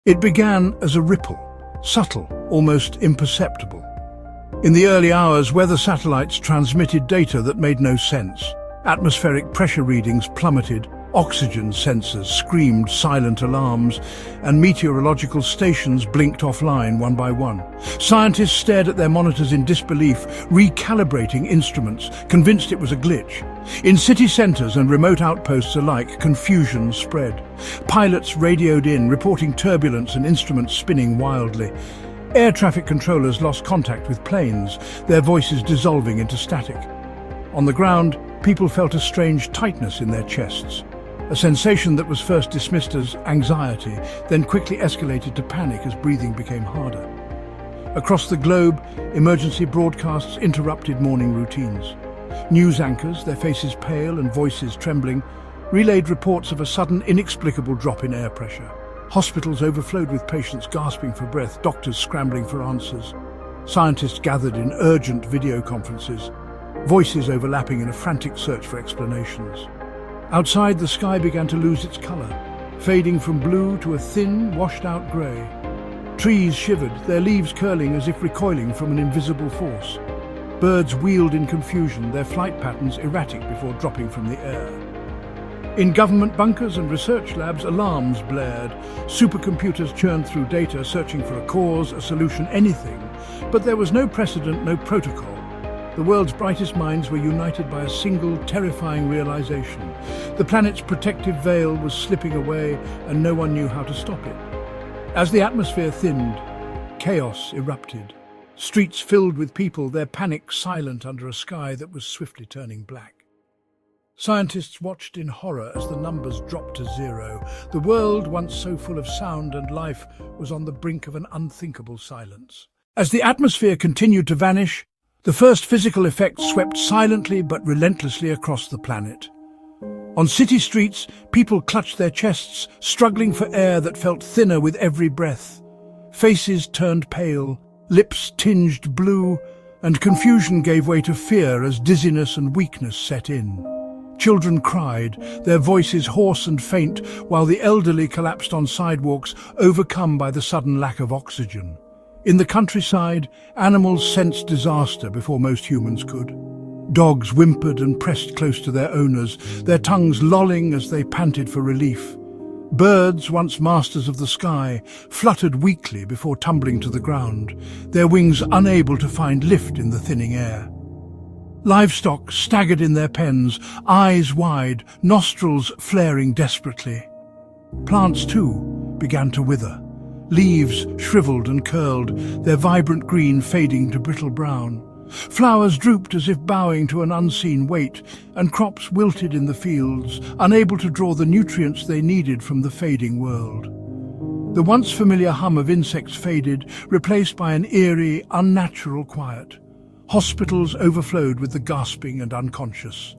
It began as a ripple, subtle, almost imperceptible. In the early hours, weather satellites transmitted data that made no sense. Atmospheric pressure readings plummeted, oxygen sensors screamed silent alarms, and meteorological stations blinked offline one by one. Scientists stared at their monitors in disbelief, recalibrating instruments, convinced it was a glitch. In city centres and remote outposts alike, confusion spread. Pilots radioed in, reporting turbulence and instruments spinning wildly. Air traffic controllers lost contact with planes, their voices dissolving into static. On the ground, people felt a strange tightness in their chests. A sensation that was first dismissed as anxiety, then quickly escalated to panic as breathing became harder. Across the globe, emergency broadcasts interrupted morning routines. News anchors, their faces pale and voices trembling, relayed reports of a sudden, inexplicable drop in air pressure. Hospitals overflowed with patients gasping for breath, doctors scrambling for answers. Scientists gathered in urgent video conferences, voices overlapping in a frantic search for explanations. Outside, the sky began to lose its colour, fading from blue to a thin, washed-out grey. Trees shivered, their leaves curling as if recoiling from an invisible force. Birds wheeled in confusion, their flight patterns erratic before dropping from the air. In government bunkers and research labs, alarms blared. Supercomputers churned through data, searching for a cause, a solution, anything. But there was no precedent, no protocol. The world's brightest minds were united by a single, terrifying realization. The planet's protective veil was slipping away, and no one knew how to stop it. As the atmosphere thinned, chaos erupted. Streets filled with people, their panic silent under a sky that was swiftly turning black. Scientists watched in horror as the numbers dropped to zero. The world, once so full of sound and life, was on the brink of an unthinkable silence. As the atmosphere continued to vanish, the first physical effects swept silently but relentlessly across the planet. On city streets, people clutched their chests, struggling for air that felt thinner with every breath. Faces turned pale, lips tinged blue, and confusion gave way to fear as dizziness and weakness set in. Children cried, their voices hoarse and faint, while the elderly collapsed on sidewalks, overcome by the sudden lack of oxygen. In the countryside, animals sensed disaster before most humans could. Dogs whimpered and pressed close to their owners, their tongues lolling as they panted for relief. Birds, once masters of the sky, fluttered weakly before tumbling to the ground, their wings unable to find lift in the thinning air. Livestock staggered in their pens, eyes wide, nostrils flaring desperately. Plants, too, began to wither. Leaves shriveled and curled, their vibrant green fading to brittle brown. Flowers drooped as if bowing to an unseen weight, and crops wilted in the fields, unable to draw the nutrients they needed from the fading world. The once familiar hum of insects faded, replaced by an eerie, unnatural quiet. Hospitals overflowed with the gasping and unconscious.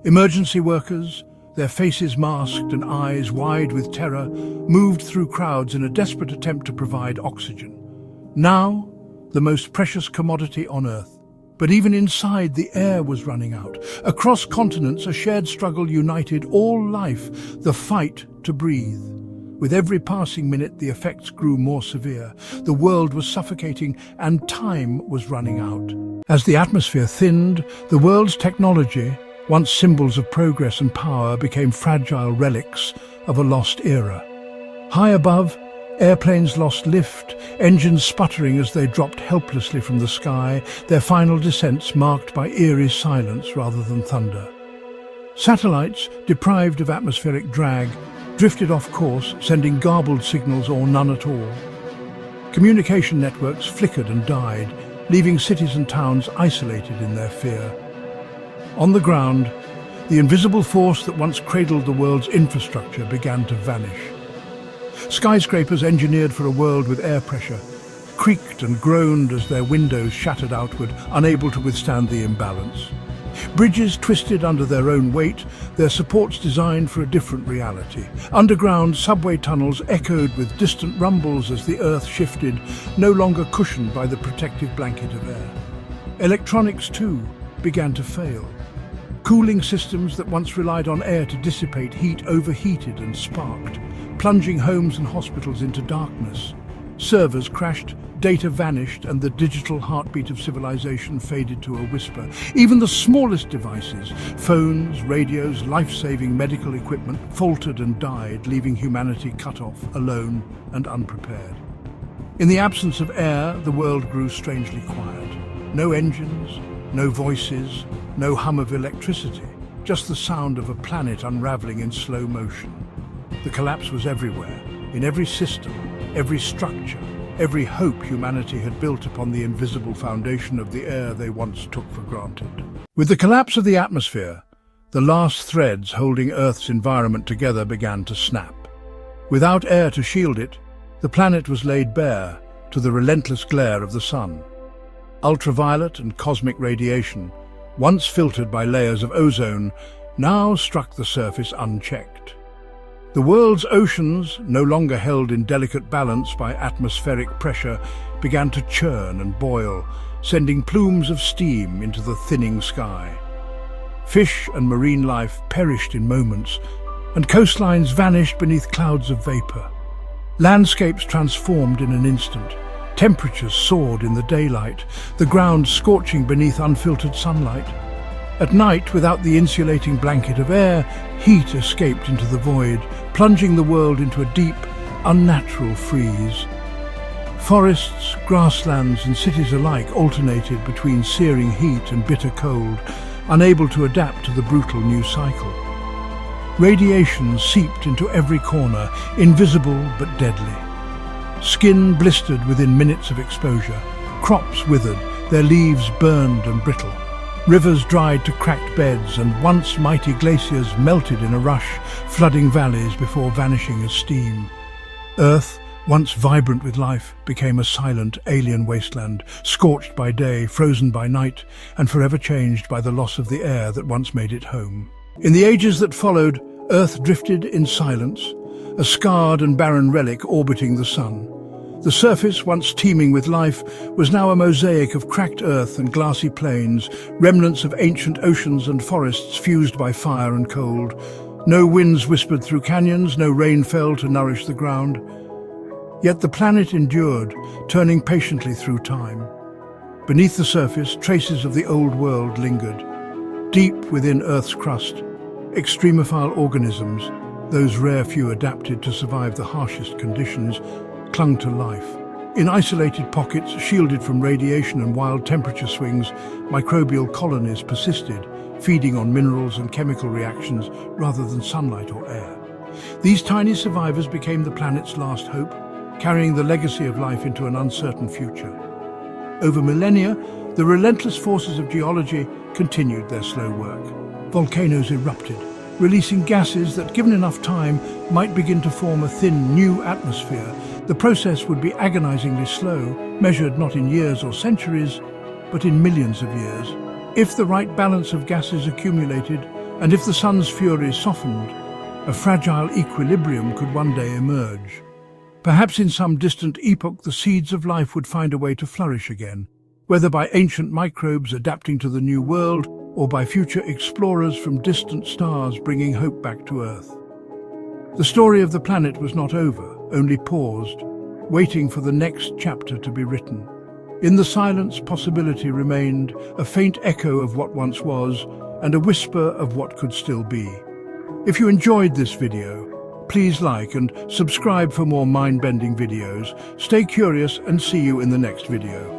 Emergency workers, their faces masked and eyes wide with terror, moved through crowds in a desperate attempt to provide oxygen. Now, the most precious commodity on Earth. But even inside, the air was running out. Across continents, a shared struggle united all life, the fight to breathe. With every passing minute, the effects grew more severe. The world was suffocating, and time was running out. As the atmosphere thinned, the world's technology, once symbols of progress and power, became fragile relics of a lost era. High above, airplanes lost lift, engines sputtering as they dropped helplessly from the sky, their final descents marked by eerie silence rather than thunder. Satellites, deprived of atmospheric drag, drifted off course, sending garbled signals or none at all. Communication networks flickered and died, leaving cities and towns isolated in their fear. On the ground, the invisible force that once cradled the world's infrastructure began to vanish. Skyscrapers engineered for a world with air pressure creaked and groaned as their windows shattered outward, unable to withstand the imbalance. Bridges twisted under their own weight, their supports designed for a different reality. Underground subway tunnels echoed with distant rumbles as the earth shifted, no longer cushioned by the protective blanket of air. Electronics, too, began to fail. Cooling systems that once relied on air to dissipate heat overheated and sparked. plunging homes and hospitals into darkness. Servers crashed, data vanished, and the digital heartbeat of civilization faded to a whisper. Even the smallest devices, phones, radios, life-saving medical equipment, faltered and died, leaving humanity cut off, alone and unprepared. In the absence of air, the world grew strangely quiet. No engines, no voices, no hum of electricity, just the sound of a planet unraveling in slow motion. The collapse was everywhere, in every system, every structure, every hope humanity had built upon the invisible foundation of the air they once took for granted. With the collapse of the atmosphere, the last threads holding Earth's environment together began to snap. Without air to shield it, the planet was laid bare to the relentless glare of the sun. Ultraviolet and cosmic radiation, once filtered by layers of ozone, now struck the surface unchecked. The world's oceans, no longer held in delicate balance by atmospheric pressure, began to churn and boil, sending plumes of steam into the thinning sky. Fish and marine life perished in moments, and coastlines vanished beneath clouds of vapor. Landscapes transformed in an instant. Temperatures soared in the daylight, the ground scorching beneath unfiltered sunlight. At night, without the insulating blanket of air, heat escaped into the void, plunging the world into a deep, unnatural freeze. Forests, grasslands and cities alike alternated between searing heat and bitter cold, unable to adapt to the brutal new cycle. Radiation seeped into every corner, invisible but deadly. Skin blistered within minutes of exposure. Crops withered, their leaves burned and brittle. Rivers dried to cracked beds, and once mighty glaciers melted in a rush, flooding valleys before vanishing as steam. Earth, once vibrant with life, became a silent, alien wasteland, scorched by day, frozen by night, and forever changed by the loss of the air that once made it home. In the ages that followed, Earth drifted in silence, a scarred and barren relic orbiting the sun. The surface, once teeming with life, was now a mosaic of cracked earth and glassy plains, remnants of ancient oceans and forests fused by fire and cold. No winds whispered through canyons, no rain fell to nourish the ground. Yet the planet endured, turning patiently through time. Beneath the surface, traces of the old world lingered. Deep within Earth's crust, extremophile organisms, those rare few adapted to survive the harshest conditions, clung to life. In isolated pockets, shielded from radiation and wild temperature swings, microbial colonies persisted, feeding on minerals and chemical reactions rather than sunlight or air. These tiny survivors became the planet's last hope, carrying the legacy of life into an uncertain future. Over millennia, the relentless forces of geology continued their slow work. Volcanoes erupted, releasing gases that, given enough time, might begin to form a thin, new atmosphere. The process would be agonizingly slow, measured not in years or centuries, but in millions of years. If the right balance of gases accumulated, and if the sun's fury softened, a fragile equilibrium could one day emerge. Perhaps in some distant epoch, the seeds of life would find a way to flourish again, whether by ancient microbes adapting to the new world, or by future explorers from distant stars bringing hope back to Earth. The story of the planet was not over, only paused, waiting for the next chapter to be written. In the silence, possibility remained, a faint echo of what once was, and a whisper of what could still be. If you enjoyed this video, please like and subscribe for more mind-bending videos. Stay curious and see you in the next video.